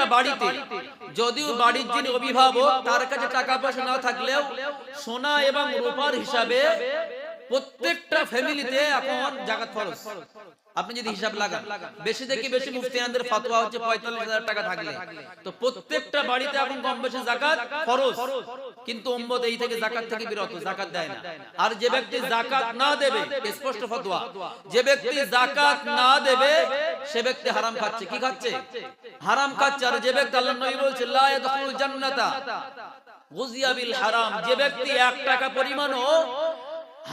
প্রত্যেকটা বাড়িতে, যদিও বাড়ির যিনি অভিভাবক তার কাছে টাকা পয়সা না থাকলেও সোনা এবং রূপার হিসাবে প্রত্যেকটা ফ্যামিলিতে এখন যাকাত ফরজ। আপনি যদি হিসাব লাগান, বেশি থেকে বেশি মুফতিয়ানদের ফতোয়া হচ্ছে ৪৫,০০০ টাকা থাকলে, তো প্রত্যেকটা বাড়িতে এখন কম বেশি যাকাত ফরজ। কিন্তু উম্মত এই থেকে যাকাত থেকে বিরত, যাকাত দেয় না। আর যে ব্যক্তি যাকাত না দেবে, স্পষ্ট ফতোয়া, যে ব্যক্তি যাকাত না দেবে সে ব্যক্তি হারাম খাচ্ছে। কি খাচ্ছে? হারাম খাচ্ছে। আর যে ব্যক্তি, আল্লাহর নবী বলেছেন লা ইয়াদখুলুল জান্নাতা গুযিয়া বিল হারাম, যে ব্যক্তি ১ টাকা পরিমাণও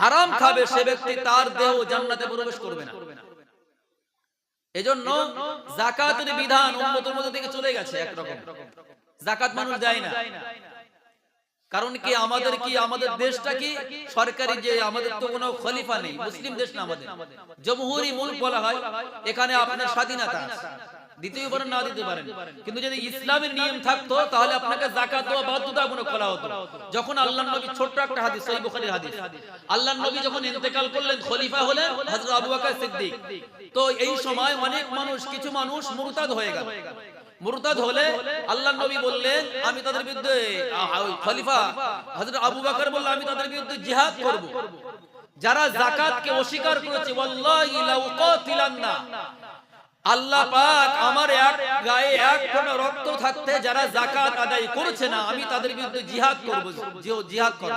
হারাম খাবে সে ব্যক্তি তার দেহ জান্নাতে প্রবেশ করবে না। এজন্য যাকাতের বিধান উম্মতের মধ্যে থেকে চলে গেছে একরকম। যাকাত মানুষ দেয় না। কারণ কি আমাদের দেশটা কি সরকারি, যে আমাদের তো কোনো খলিফা নেই, মুসলিম দেশ না আমাদের, জমহুরি মুলক বলা হয়। এখানে আপনার স্বাধীনতা আছে, দিতেই পারেন না দিতে পারেন। কিন্তু যদি ইসলামের নিয়ম থাকতো তাহলে আপনাকে যাকাত দেওয়া বাধ্যতামূলক করা হতো। যখন আল্লাহর নবী, ছোট্ট একটা হাদিস, সহিহ বুখারীর হাদিস, আল্লাহর নবী যখন ইন্তেকাল করলেন, খলিফা হলেন হযরত আবু বকর সিদ্দিক, তো এই সময় অনেক মানুষ, কিছু মানুষ মুরতাদ হয়ে গেল। মুরতাদ হলে আল্লাহর নবী বললেন আমি তাদের বিরুদ্ধে, খলিফা হযরত আবু বকর বললেন আমি তাদের বিরুদ্ধে জিহাদ করব। যারা যাকাতকে অস্বীকার করেছে, ওয়াল্লাহি লাউ কাতিলান্না, আল্লাহ পাক আমার এক গায়ে এক ফোঁটা রক্ত থাকতে যারা যাকাত আদায় করছে না আমি তাদের বিরুদ্ধে জিহাদ করব, জিহাদ করব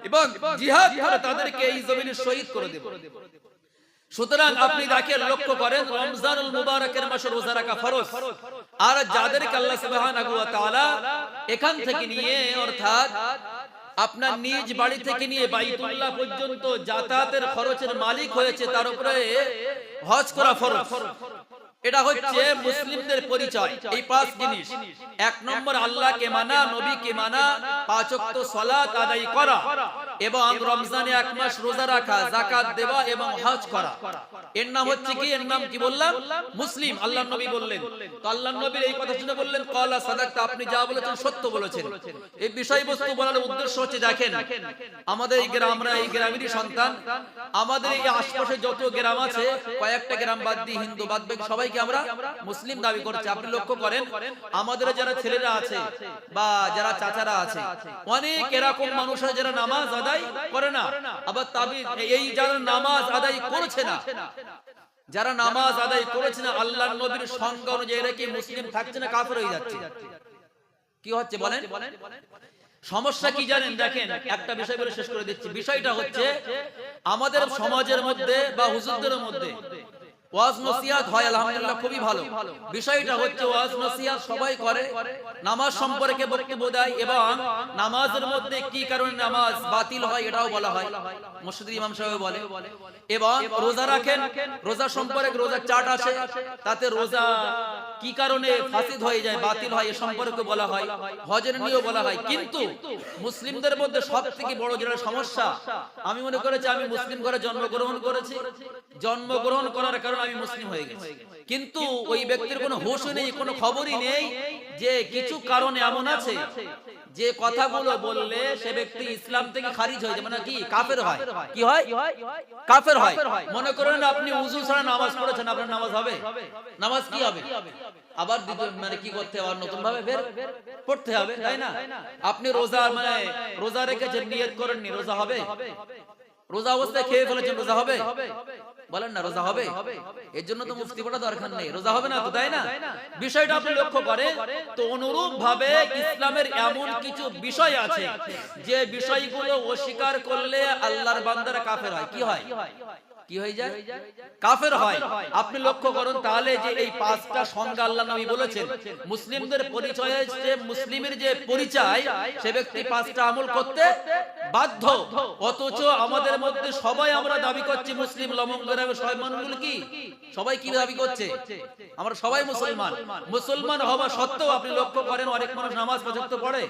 এবং জিহাদ করে তাদেরকে এই জমিনে শহীদ করে দেব। সুতরাং আপনি দেখেন, লক্ষ্য করেন, রমজানুল মুবারকের মাসে রোজা রাখা ফরজ। আর যাদেরকে আল্লাহ সুবহানাহু ওয়া তাআলা এখান থেকে নিয়ে, অর্থাৎ আপনার নিজ বাড়ি থেকে নিয়ে বাইতুল্লাহ পর্যন্ত যাতায়াতের খরচের মালিক হয়েছে, তার উপরে হজ করা ফরজ। এটা হচ্ছে মুসলিমদের পরিচয়। এই ৫ জিনিস, ১ নম্বর আল্লাহকে মানা, নবীকে মানা, ৫ ওয়াক্ত সালাত আদায় করা এবং রমজানে ১ মাস রোজা রাখা, যাকাত দেওয়া এবং হজ করা। এর নাম হচ্ছে কি? এর নাম কি বললাম? মুসলিম। আল্লাহর নবী বললেন, তো আল্লাহর নবীর এই কথা শুনে বললেন ক্বালা সাদাকতা, আপনি যা বলেছেন সত্য বলেছেন। এই বিষয়বস্তু বলার উদ্দেশ্য হচ্ছে, দেখেন আমাদের এই গ্রাম, আমরা এই গ্রামেরই সন্তান, আমাদের এই আশপাশে যত গ্রাম আছে, কয়েকটা গ্রাম বাদ দিয়ে হিন্দু বাদ বাকি সবাইকে আমরা মুসলিম দাবি করছি। আপনি লক্ষ্য করেন আমাদের যারা ছেলেরা আছে বা যারা চাচারা আছে, অনেক এরকম মানুষ আছে যারা নামাজ আদায় করে না। আবার এই যারা নামাজ আদায় করছে না, যারা নামাজ আদায় করেছে না, আল্লাহর নবীর সংজ্ঞা অনুযায়ী এরা কি মুসলিম থাকছে না কাফের হয়ে যাচ্ছে? কি হচ্ছে বলেন? সমস্যা কি জানেন? দেখেন একটা বিষয় বলে শেষ করে দিচ্ছি। বিষয়টা হচ্ছে আমাদের সমাজের মধ্যে বা হুজুরদের মধ্যে ওয়াজ নসিহত হয়, আলহামদুলিল্লাহ, খুবই ভালো। বিষয়টা হচ্ছে ওয়াজ নসিহত সবাই করে, নামাজ সম্পর্কে বক্তব্য দেয় এবং নামাজের মধ্যে কি কারণে নামাজ বাতিল হয় এটাও বলা হয়, মসজিদের ইমাম সাহেব বলে। এবং রোজা রাখেন, রোজা সম্পর্কে রোজার চার্ট আছে, তাতে রোজা কি কারণে ফাসিদ হয়ে যায়, বাতিল হয়, এ সম্পর্কে বলা হয়, হজের নিয়েও বলা হয়। কিন্তু মুসলিমদের মধ্যে সবথেকে বড় যেটা সমস্যা, আমি মনে করেছি আমি মুসলিম ঘরে জন্মগ্রহণ করেছি, জন্মগ্রহণ করার কারণে আমি মুসলিম হয়ে গেছি, কিন্তু ওই ব্যক্তির কোনো হুঁশ নেই, কোনো খবরই নেই যে কিছু কারণে এমন আছে যে কথাগুলো বললে সে ব্যক্তি ইসলাম থেকে খারিজ হয়ে যায়, মানে কি কাফের হয়। কি হয়? কাফের হয়। মনে করেন আপনি উযু ছাড়া নামাজ পড়েছেন, আপনার নামাজ হবে? নামাজ কি হবে? আবার মানে কি করতে হবে? নতুন ভাবে ফের পড়তে হবে, তাই না? আপনি রোজা মানে রোজা রেখেছেন, নিয়ত করেননি, রোজা হবে? রোজা অবস্থায় খেয়ে ফেলেছেন, রোজা হবে? বলেন না, রোজা হবে? এর জন্য তো মুফতি পড়া দরকার নেই, রোজা হবে না তো, তাই না? বিষয়টা আপনি লক্ষ্য করেন। তো অনুরূপ ভাবে ইসলামের এমন কিছু বিষয় আছে যে বিষয়গুলো অস্বীকার করলে আল্লাহর বান্দারা কাফের হয়। কি হয়? কি হয়ে যায়? কাফের হয়। আপনি লক্ষ্য করুন তাহলে যে এই ৫টা সংজ্ঞা আল্লাহ নবী বলেছেন, মুসলিমদের পরিচয় হচ্ছে, মুসলিমের যে পরিচয় সে ব্যক্তি ৫টা আমল করতে বাধ্য। অথচ আমাদের মধ্যে সবাই আমরা দাবি করছি মুসলিম, লমঙ্গের সবাই মানুষগুলো কি সবাই কি দাবি করছে? আমরা সবাই মুসলমান। মুসলমান হওয়া সত্ত্বেও আপনি লক্ষ্য করেন অনেক মানুষ নামাজ পর্যন্ত পড়ে,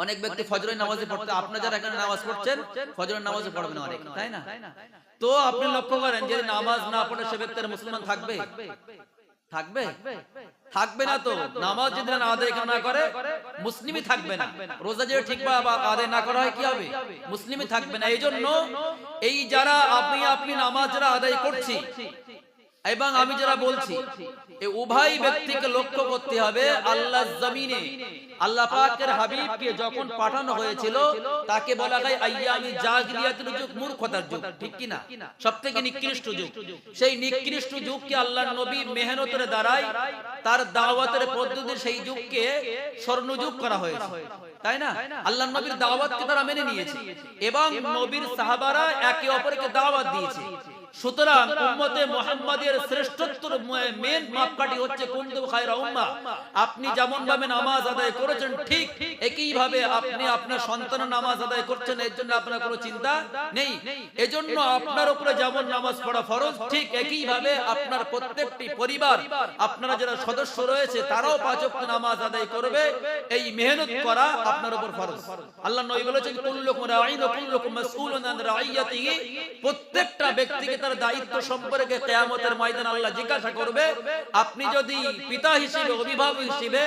অনেক ব্যক্তি ফজরের নামাজে পড়তে, আপনারা যারা এখানে নামাজ পড়ছেন ফজরের নামাজে পড়বেন অনেক, তাই না? তো আপনি লক্ষ্য করেন যে নামাজ না পড়ে সে ব্যক্তির মুসলমান থাকবে? থাকবে? থাকবে না। তো নামাজ যদি না আদায় না করে মুসলিমই থাকবে না। রোজা যদি ঠিকভাবে আদায় না করা হয় কি হবে? মুসলিমই থাকবে না। এই জন্য এই যারা আপনি নামাজ যারা আদায় করছি, এবং আমি যারা বলছি এই উভয় ব্যক্তিকে লক্ষ্য করতে হবে। আল্লাহর জমিনে আল্লাহ পাকের হাবিবকে যখন পাঠানো হয়েছিল তাকে বলা হয় আইয়ামি জাহিলিয়াতের যুগ, মূর্খতার যুগ, ঠিক কি না? সবথেকে নিকৃষ্ট যুগ। সেই নিকৃষ্ট যুগকে আল্লাহর নবী মেহনতের দ্বারাই তার দাওয়াতের পদ্ধতি সেই যুগকে স্বর্ণযুগ করা হয়েছে, তাই না? আল্লাহর নবীর দাওয়াতকে তারা মেনে নিয়েছে এবং নবীর সাহাবারা একে অপরকে দাওয়াত দিয়েছে। সুতরাং উম্মতে মুহাম্মাদের শ্রেষ্ঠত্বের মেন মাপকাঠি হচ্ছে কুনতুম খায়রা উম্মাহ। আপনি যেমন ভাবে নামাজ আদায় করেছেন ঠিক একই ভাবে আপনি আপনার সন্তানের নামাজ আদায় করছেন, এর জন্য আপনার কোনো চিন্তা নেই। এজন্য আপনার উপরে যেমন নামাজ পড়া ফরজ, ঠিক একই ভাবে আপনার প্রত্যেকটি পরিবার, আপনারা যারা সদস্য রয়েছে তারাও 5 ওয়াক্ত নামাজ আদায় করবে। এই মেহনত করা আপনার উপর ফরজ। আল্লাহ নবী বলেছেন কুল্লুকুম রাঈন ওয়া কুল্লুকুম মাসউলুন আন রাঈয়াতিহি। প্রত্যেকটা ব্যক্তিকে তার দায়িত্ব সম্পর্কে কিয়ামতের ময়দানে আল্লাহ জিজ্ঞাসা করবে। আপনি যদি পিতা হিসেবে, অভিভাবক হিসেবে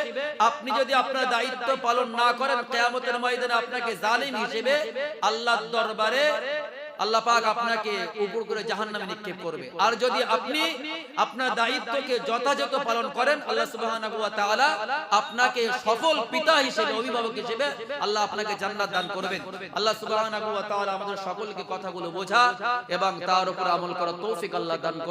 আপনি যদি আপনার দায়িত্ব পালন না করেন, কিয়ামতের ময়দানে আপনাকে জালিম হিসেবে আল্লাহর দরবারে আল্লাহ পাক আপনাকে উপর করে জাহান্নামে নিক্ষেপ করবে। আর যদি আপনি আপনার দায়িত্বকে যথাযথ পালন করেন, আল্লাহ সুবহানাহু ওয়া তাআলা আপনাকে সফল পিতা হিসেবে, অভিভাবক হিসেবে আল্লাহ আপনাকে জান্নাত দান করবেন। আল্লাহ সুবহানাহু ওয়া তাআলা আমাদের সকলকে কথাগুলো বোঝা এবং তার উপর আমল করার তৌফিক আল্লাহ দান করুন।